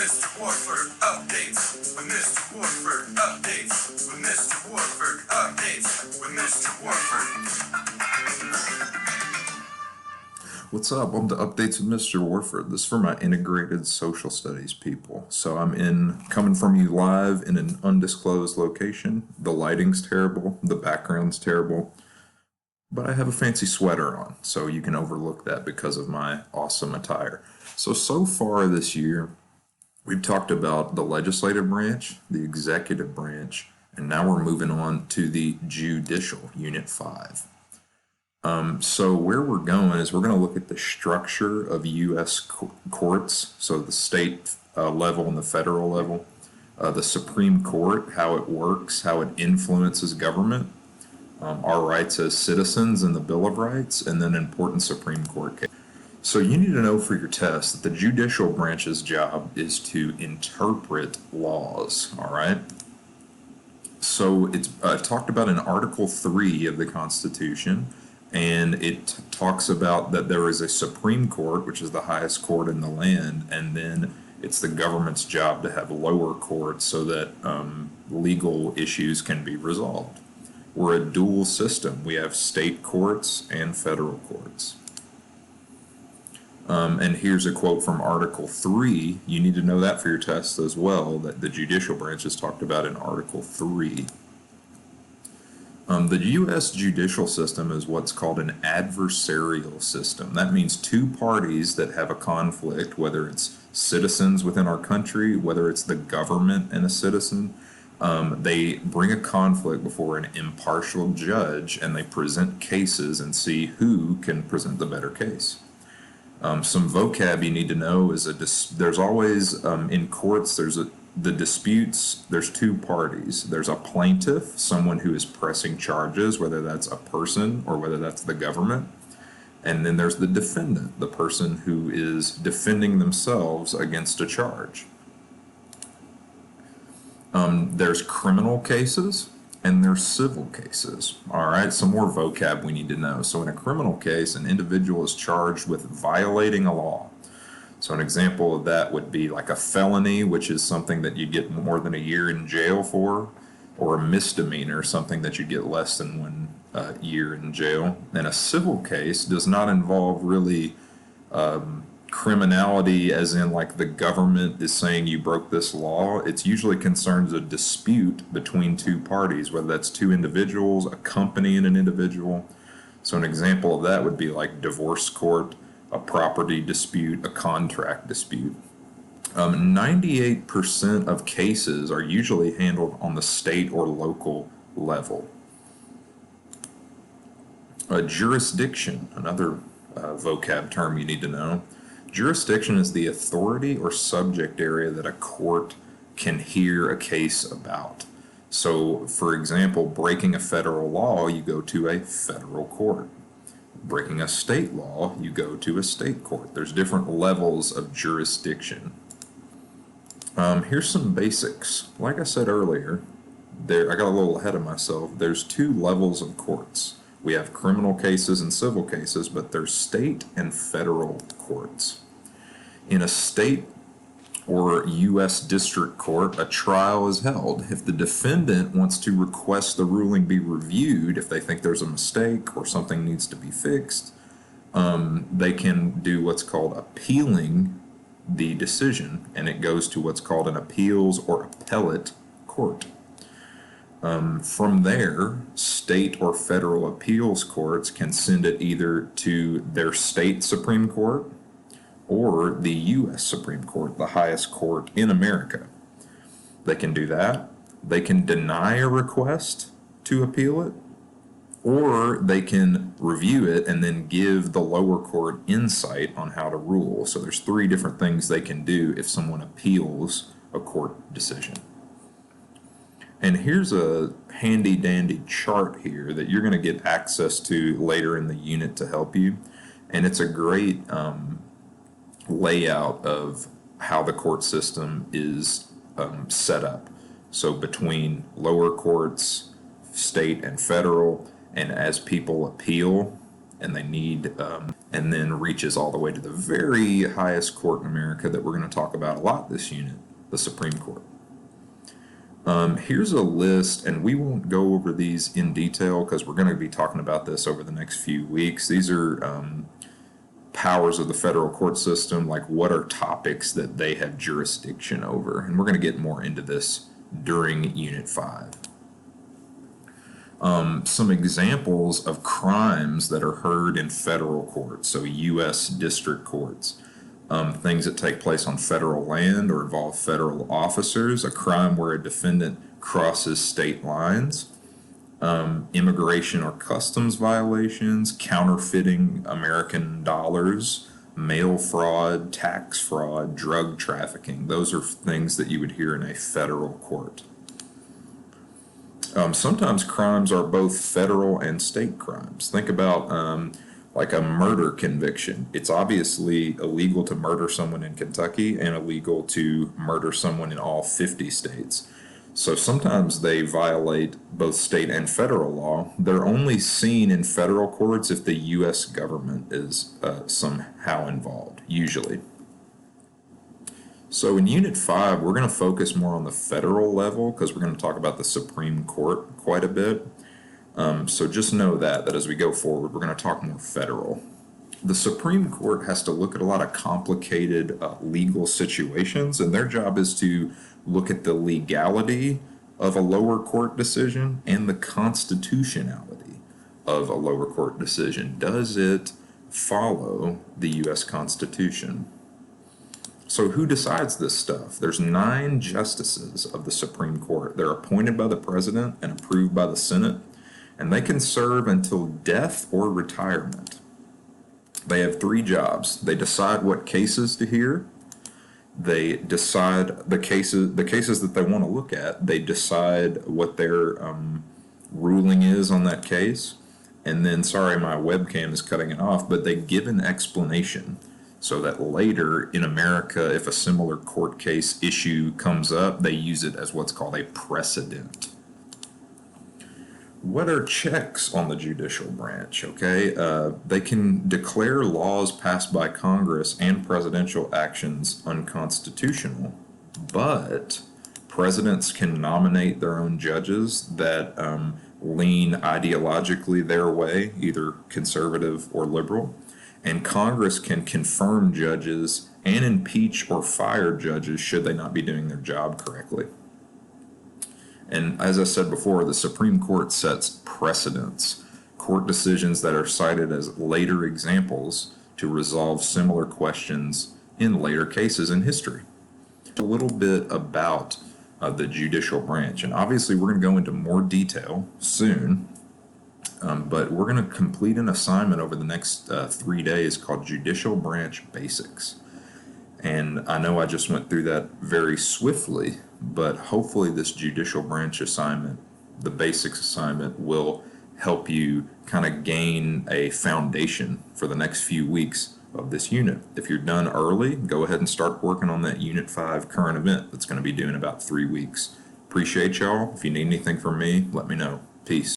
Mr. Warford updates. With Mr. Warford updates. With Mr. Warford updates. With Mr. Warford. What's up? Welcome to Updates with Mr. Warford. This is for my integrated social studies people. So I'm coming from you live in an undisclosed location. The lighting's terrible, the background's terrible, but I have a fancy sweater on, so you can overlook that because of my awesome attire. So far this year, we've talked about the legislative branch, the executive branch, and now we're moving on to the judicial, Unit 5. So where we're going is we're going to look at the structure of U.S. courts, so the state level and the federal level, the Supreme Court, how it works, how it influences government, our rights as citizens and the Bill of Rights, and then important Supreme Court case. So you need to know for your test that the judicial branch's job is to interpret laws, all right? So it's talked about in Article 3 of the Constitution, and it talks about that there is a Supreme Court, which is the highest court in the land, and then it's the government's job to have lower courts so that legal issues can be resolved. We're a dual system. We have state courts and federal courts. And here's a quote from Article 3. You need to know that for your test as well, that the judicial branch is talked about in Article 3. The U.S. judicial system is what's called an adversarial system. That means two parties that have a conflict, whether it's citizens within our country, whether it's the government and a citizen, they bring a conflict before an impartial judge and they present cases and see who can present the better case. Some vocab you need to know is there's always, in courts, the disputes, there's two parties. There's a plaintiff, someone who is pressing charges, whether that's a person or whether that's the government. And then there's the defendant, the person who is defending themselves against a charge. There's criminal cases and there's civil cases. All right, some more vocab we need to know. So in a criminal case, an individual is charged with violating a law. So an example of that would be like a felony, which is something that you get more than a year in jail for, or a misdemeanor, something that you get less than 1 year in jail. And a civil case does not involve really criminality as in like the government is saying you broke this law. It's usually concerns a dispute between two parties, whether that's two individuals, a company and an individual. So an example of that would be like divorce court, a property dispute, a contract dispute. 98% of cases are usually handled on the state or local level. Jurisdiction, another vocab term you need to know. Jurisdiction is the authority or subject area that a court can hear a case about. So, for example, breaking a federal law, you go to a federal court. Breaking a state law, you go to a state court. There's different levels of jurisdiction. Here's some basics. Like I said earlier, I got a little ahead of myself. There's two levels of courts. We have criminal cases and civil cases, but there's state and federal courts. In a state or U.S. district court, a trial is held. If the defendant wants to request the ruling be reviewed, if they think there's a mistake or something needs to be fixed, they can do what's called appealing the decision, and it goes to what's called an appeals or appellate court. From there, state or federal appeals courts can send it either to their state Supreme Court or the U.S. Supreme Court, the highest court in America. They can do that. They can deny a request to appeal it, or they can review it and then give the lower court insight on how to rule. So there's 3 different things they can do if someone appeals a court decision. And here's a handy dandy chart here that you're going to get access to later in the unit to help you. And it's a great layout of how the court system is set up. So between lower courts, state and federal, and as people appeal and they need, and and then reaches all the way to the very highest court in America that we're going to talk about a lot this unit, the Supreme Court. Here's a list, and we won't go over these in detail because we're going to be talking about this over the next few weeks. These are powers of the federal court system, like what are topics that they have jurisdiction over. And we're going to get more into this during Unit 5. Some examples of crimes that are heard in federal courts, so U.S. district courts. Things that take place on federal land or involve federal officers, a crime where a defendant crosses state lines, immigration or customs violations, counterfeiting American dollars, mail fraud, tax fraud, drug trafficking. Those are things that you would hear in a federal court. Sometimes crimes are both federal and state crimes. Think about like a murder conviction. It's obviously illegal to murder someone in Kentucky and illegal to murder someone in all 50 states. So sometimes they violate both state and federal law. They're only seen in federal courts if the U.S. government is somehow involved, usually. So in Unit 5, we're going to focus more on the federal level because we're going to talk about the Supreme Court quite a bit. So just know that as we go forward, we're going to talk more federal. The Supreme Court has to look at a lot of complicated legal situations, and their job is to look at the legality of a lower court decision and the constitutionality of a lower court decision. Does it follow the U.S. Constitution? So who decides this stuff? There's 9 justices of the Supreme Court. They're appointed by the president and approved by the Senate, and they can serve until death or retirement. They have 3 jobs. They decide what cases to hear. They decide the cases that they want to look at. They decide what their ruling is on that case. And then, sorry, my webcam is cutting it off, but they give an explanation so that later in America, if a similar court case issue comes up, they use it as what's called a precedent. What are checks on the judicial branch? Okay, they can declare laws passed by Congress and presidential actions unconstitutional, but presidents can nominate their own judges that lean ideologically their way, either conservative or liberal, and Congress can confirm judges and impeach or fire judges should they not be doing their job correctly. And as I said before, the Supreme Court sets precedents, court decisions that are cited as later examples to resolve similar questions in later cases in history. A little bit about the judicial branch, and obviously we're going to go into more detail soon, but we're going to complete an assignment over the next 3 days called Judicial Branch Basics. And I know I just went through that very swiftly, but hopefully this judicial branch assignment, the basics assignment, will help you kind of gain a foundation for the next few weeks of this unit. If you're done early, go ahead and start working on that Unit 5 current event that's going to be due in about 3 weeks. Appreciate y'all. If you need anything from me, let me know. Peace.